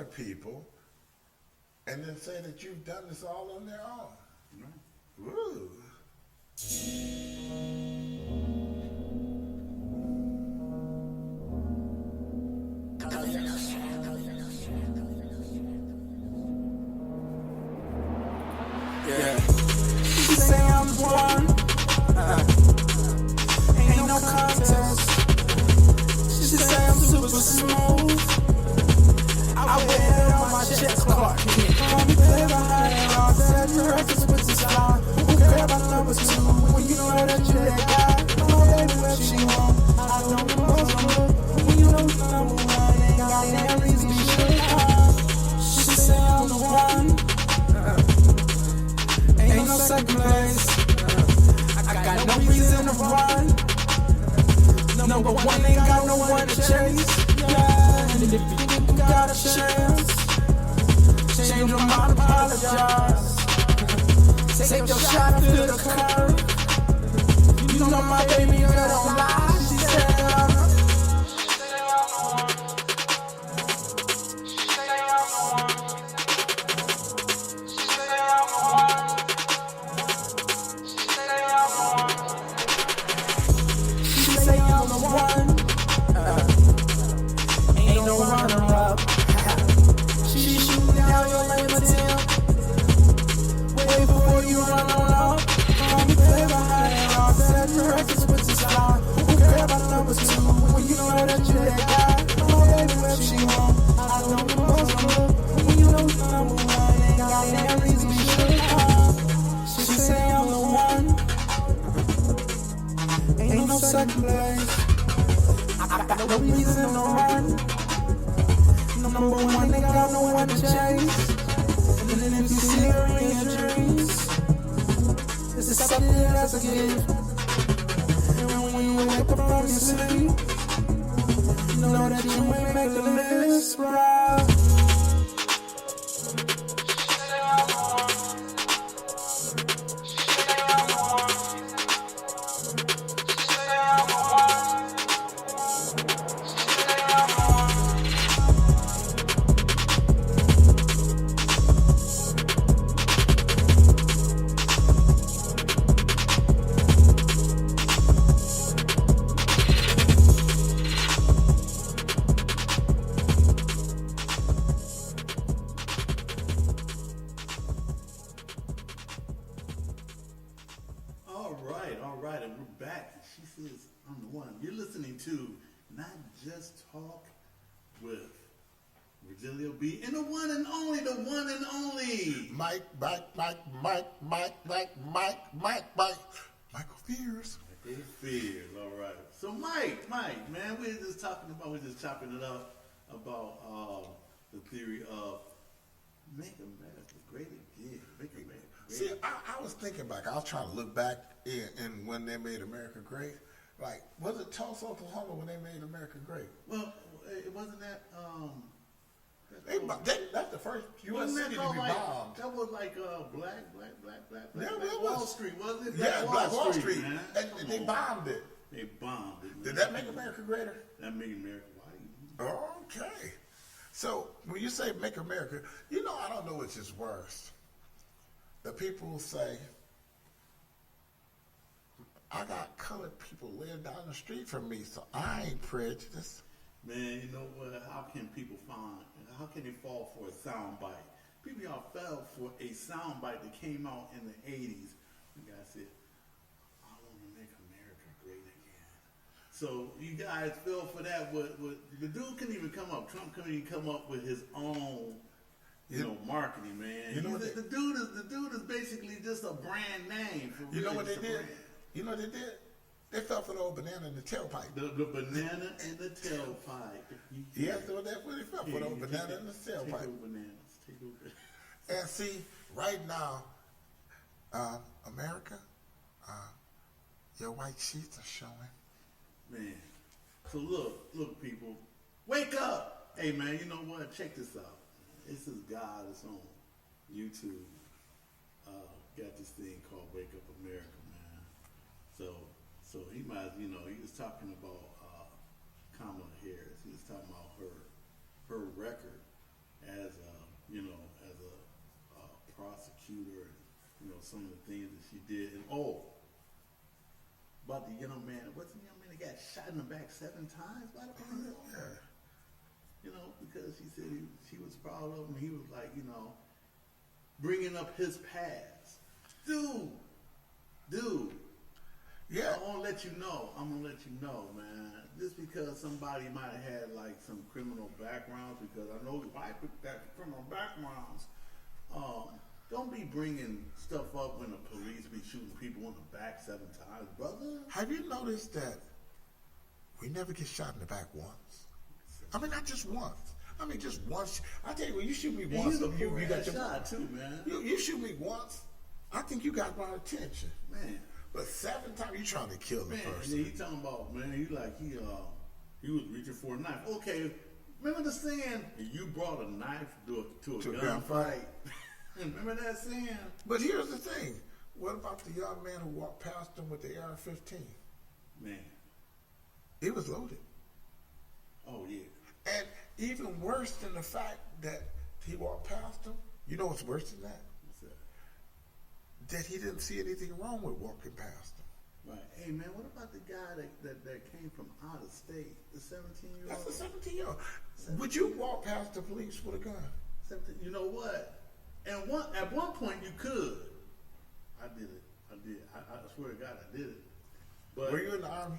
other people and then say that you've done this all on their own. Ooh. Yeah. She say I'm one. Ain't no contest. She say I'm super smooth. I wear it on my chest, Clark. Call me baby, high all that records with the star. Who care about number two when you know that you're that guy? Oh baby, where she want? I know the most I'm look. When you know the number one, ain't got no reason to be sure. She say I'm the one. Ain't no second place. I got no reason to run. Number one ain't got no one to chase. Yeah, and if you think you got a chance, change your mind, apologize. Take your shot to the curb. You know my baby girl don't lie. She said ain't no runner-up. She shooting down your lame attempt. Wait before you run on up. Call me baby, high all that records with the star. Who care about number two when you know that you're that guy? Oh baby, where she want? I know the most I'm look. When you know the number one, ain't got no reason to be sure. She say I'm the one. Ain't no second place. I got no reason to run. Number one, they got no one to chase. And then if you see her in your dreams, this is something that's a gift. And when you wake up from your sleep, know that you ain't make the list, right? All right, and we're back. She says, I'm the one. You're listening to Not Just Talk with Virgilio B. And the one and only, Michael Fears. Michael Fears, all right. So Mike, man, we're just chopping it up about the theory of make America great again. Make America great. See, I was thinking back. I was trying to look back in when they made America great. Like, was it Tulsa, Oklahoma when they made America great? Well, it wasn't that. That's the first U.S. city to be bombed. That was like Black Wall Street, wasn't it? Yeah, Black Wall Street. Man. And they bombed it. They bombed it. Man. Did that make America greater? That made America white. Okay. So when you say make America, I don't know which is worse. The people who say, I got colored people live down the street from me, so I ain't prejudiced. Man, you know what? How can they fall for a soundbite? People y'all fell for a soundbite that came out in the 80s. The guy said, I want to make America great again. So you guys fell for that. The dude couldn't even come up. Trump couldn't even come up with his own, marketing, man. The dude is basically just a brand name. You know what they did? You know what they did? They fell for the old banana in the tailpipe. The banana in the tailpipe. Yeah, so that's what they fell for, the old banana in the tailpipe. Take over bananas. Take over. And see, right now, America, your white sheets are showing. Man. So look, people. Wake up! Hey, man, you know what? Check this out. This is God. It's on YouTube. Got this thing called Wake Up America, man. So he might, he was talking about Kamala Harris. He was talking about her record as shooter, and some of the things that she did. And about the young man, what's the young man that got shot in the back 7 times by the police? Yeah. Because she said she was proud of him. He was like, bringing up his past, dude. Yeah. I'm gonna let you know, man. Just because somebody might have had like some criminal backgrounds, because I know white people got criminal backgrounds. Don't be bringing stuff up when the police be shooting people in the back 7 times, brother. Have you noticed that we never get shot in the back once? I mean, not just once. I mean, just once. I tell you, when you shoot me once, you got your shot too, man. You shoot me once, I think you got my attention, man. But 7 times you trying to kill the person. And then he talking about, man, he was reaching for a knife. Okay, remember the saying? You brought a knife to a gunfight. Remember that saying? But here's the thing. What about the young man who walked past him with the AR-15? Man. It was loaded. Oh, yeah. And even worse than the fact that he walked past him, you know what's worse than that? What's that? That he didn't see anything wrong with walking past him. Right. Hey, man, what about the guy that came from out of state? The 17-year-old? That's the 17-year-old. Would you walk past the police with a gun? 17, you know what? And at one point you could. I did it. I swear to God, I did it. But were you in the Army?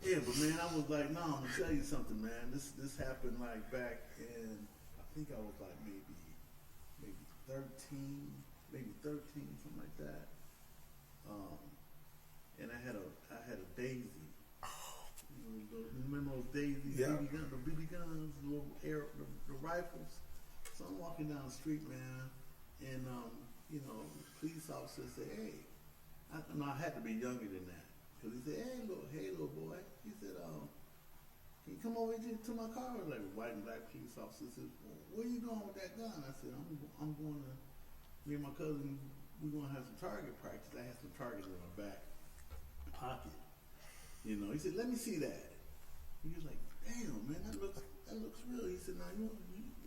Yeah, but man, I was like, no, I'm gonna tell you something, man. This happened like back in, I think I was like maybe 13, something like that. And I had a Daisy. Remember those Daisies? Yeah. BB guns, the little the rifles. So I'm walking down the street, man, and police officer said, "Hey," I had to be younger than that, because he said, "Hey, little boy," he said, "Can you come over here to my car?" I was like, white and black police officer said, "Where you going with that gun?" I said, "I'm going to, me and my cousin, we're going to have some target practice." I had some targets in my back pocket. He said, "Let me see that." He was like, "Damn, man, that looks real." He said, "Now,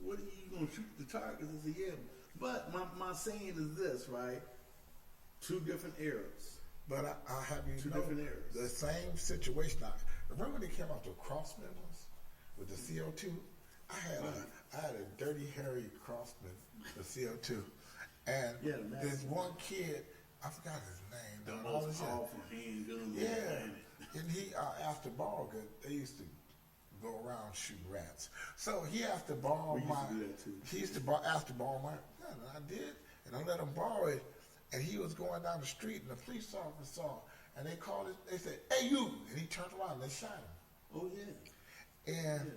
what are you going to shoot the targets?" I said, "Yeah." But my saying is this, right? 2 different eras. But I have you 2 know, different eras. the same situation. Remember when they came out with cross memos with the CO2? I had a dirty, hairy Crossman with CO2, and this one kid, I forgot his name. The most powerful handgun. Yeah, and he asked to borrow. Cause they used to go around shooting rats. So he asked to borrow to do that too. He used to ask to borrow my gun, and I did, and I let him borrow it. And he was going down the street, and the police officer saw him, and they called it. They said, "Hey, you!" And he turned around, and they shot him. Oh yeah. And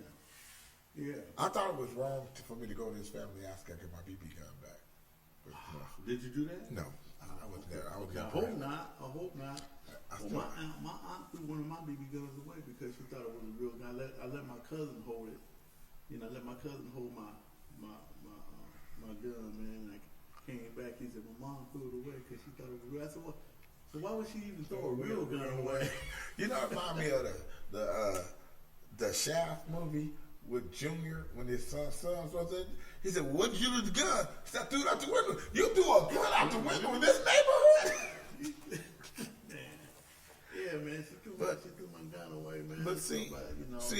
yeah. I thought it was wrong for me to go to his family and ask him to get my BB gun back. But, did you do that? No, I wasn't there. I was I hope not. My aunt threw one of my BB guns away because she thought it was a real gun. I let my cousin hold it. I let my cousin hold my gun, man. I came back. He said, "My mom threw it away because she thought it was real." I said, "What? So why would she even throw a real gun away?" It remind me of the Shaft movie with Junior when his son was in. He said, "What did you do with the gun?" He said, "I threw it out the window." You threw a gun out the window in this neighborhood? Yeah, man. She threw my gun away, man. But see,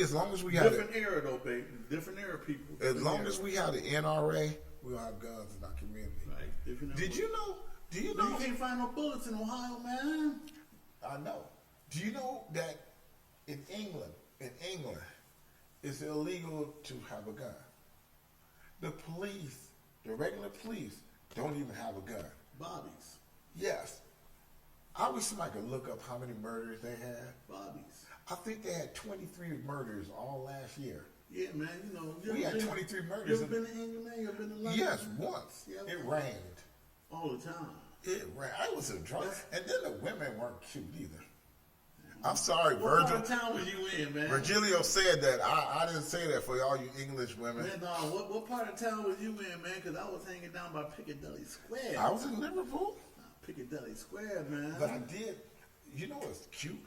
as long as we have different era though, baby. Different era, people. As long as we have the NRA, we don't have guns in our community. Right. Different era. Do you know? You can't find no bullets in Ohio, man. I know. Do you know that in England, it's illegal to have a gun? The police, the regular police, don't even have a gun. Bobbies. Yes. I wish somebody could look up how many murders they had. Bobbies. I think they had 23 murders all last year. Yeah, man. We had 23 murders. You ever been to England, man? You ever been to London? Yes, once. Yeah, it rained. All the time. It rained. I was a drunk. And then the women weren't cute either. I'm sorry, What Virgil. part of town was you in, man? Virgilio said that. I didn't say that for all you English women. Man, no, what part of town was you in, man? Because I was hanging down by Piccadilly Square. I was in Liverpool. Piccadilly Square, man. But I did. You know what's cute?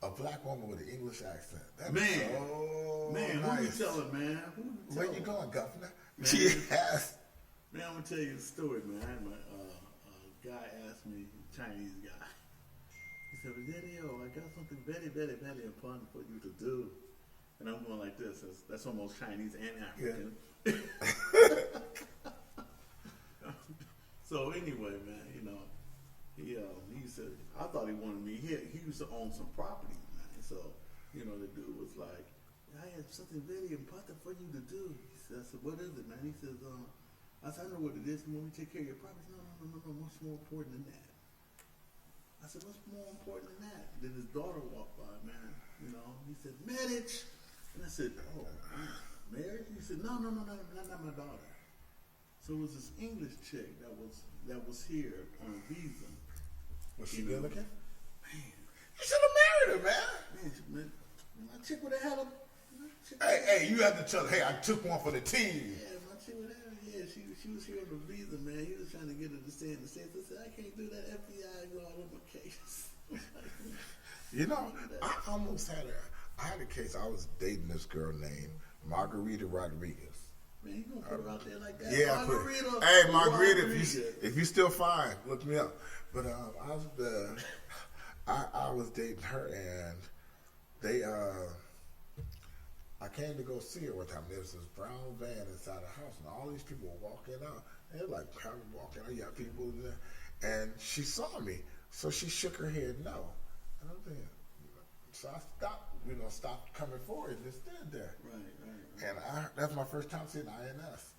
A black woman with an English accent. That's man, so man, nice. Who you telling, man? Where you going, Governor? Man, Yes. Man, I'm gonna tell you a story, man. I had guy asked me, Chinese guy, he said, "Video, I got something very, very, very important for you to do." And I'm going like this. That's almost Chinese and African. Yeah. So anyway, man, you know, he said, I thought he wanted me. He used to own some property, man. So, you know, the dude was like, "I have something very important for you to do." He said, I said, "What is it, man?" He says, I said, "I know what it is. You want me to take care of your property?" No, much more important than that. I said, "What's more important than that?" Then his daughter walked by, man. You know, he said, "Marriage." And I said, "Oh, marriage?" He said, "No, not my daughter." So it was this English chick that was here on a visa. Was she good looking? Man, You should have married her, man. man, my chick would have had a. Hey, you have to tell her, hey, I took one for the team. Yeah, my chick would have. Yeah, she was here on a visa, man. He was trying to get her to stay in the States. I said, "I can't do that. FBI go all over my case." You know, I almost had I had a case. I was dating this girl named Margarita Rodriguez. Man, you gonna put her out there like that? Yeah, Margarita. Hey, Margarita, if you still fine, look me up. But I was dating her, and they I came to go see her one time. There was this brown van inside the house, and all these people were walking out. They were like kind of walking out. You got people in there, and she saw me, so she shook her head no. And I'm thinking, so I stopped coming forward and just stood there. Right. And that's my first time seeing INS.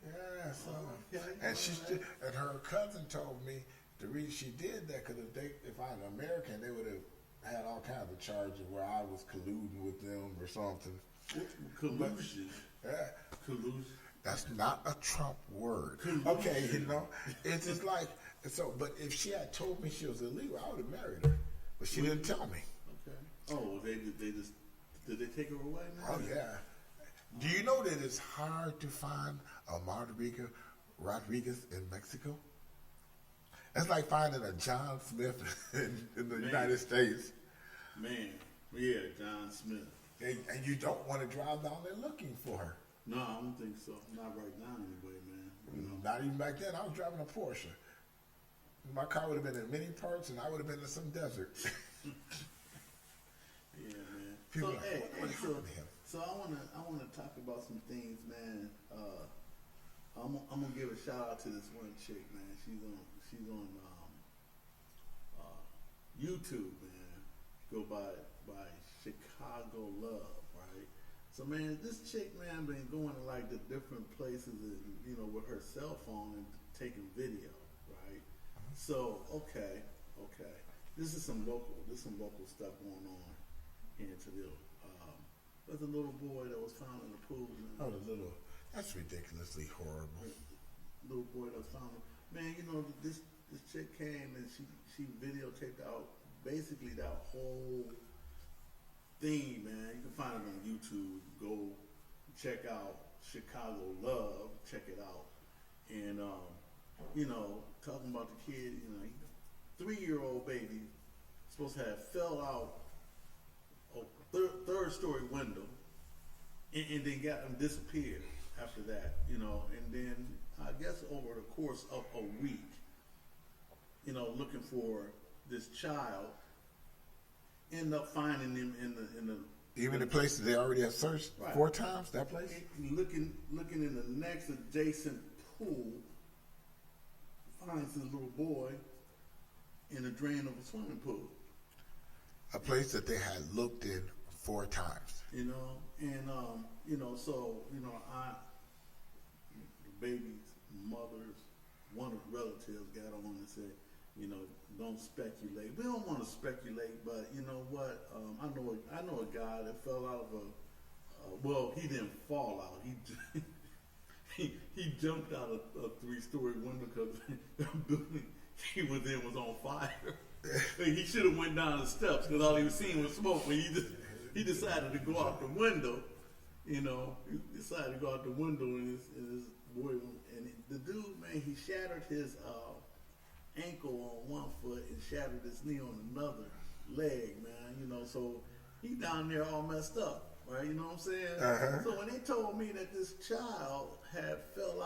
Yeah, so and her cousin told me the reason she did that because if I'm an American, they would have had all kinds of charges where I was colluding with them or something. Collusion. Yeah. Collusion. That's not a Trump word. Collusion. Okay, you know, it's just like so. But if she had told me she was illegal, I would have married her. But she didn't tell me. Okay. Oh, did they take her away now? Oh yeah. Do you know that it's hard to find a Margarita Rodriguez in Mexico? It's like finding a John Smith in the United States. Man, yeah, John Smith. And you don't want to drive down there looking for her. No, I don't think so. Not right now, anyway, man. You know? Not even back then. I was driving a Porsche. My car would have been in many parts, and I would have been in some desert. Yeah, man. People So I wanna talk about some things, man. I'm gonna give a shout out to this one chick, man. She's on YouTube, man. Go by Chicago Love, right? So man, this chick, man, been going to like the different places and with her cell phone and taking video, right? So okay. This is some local stuff going on here in Toledo. There's a little boy that was found in the pool. Man. Oh, that's ridiculously horrible. Little boy that was found. Man, this chick came and she videotaped out basically that whole thing, man. You can find it on YouTube. Go check out Chicago Love. Check it out. And talking about the kid, 3-year-old baby supposed to have fell out a third story window and then got him disappeared after that, and then I guess over the course of a week, looking for this child, end up finding him in the even the place that they already have searched 4 times, that place? Looking in the next adjacent pool, finds his little boy in a drain of a swimming pool. A place that they had looked in 4 times. The baby's mother's, one of the relatives got on and said, don't speculate. We don't want to speculate, but you know what? I know a guy that fell out of he didn't fall out. He jumped out of a 3-story window because the building he was in was on fire. He should have went down the steps because all he was seeing was smoke. But he decided to go out the window. He decided to go out the window and his boy and the dude, man, he shattered his ankle on one foot and shattered his knee on another leg, man. So he down there all messed up, right? You know what I'm saying? Uh-huh. So when they told me that this child had fell out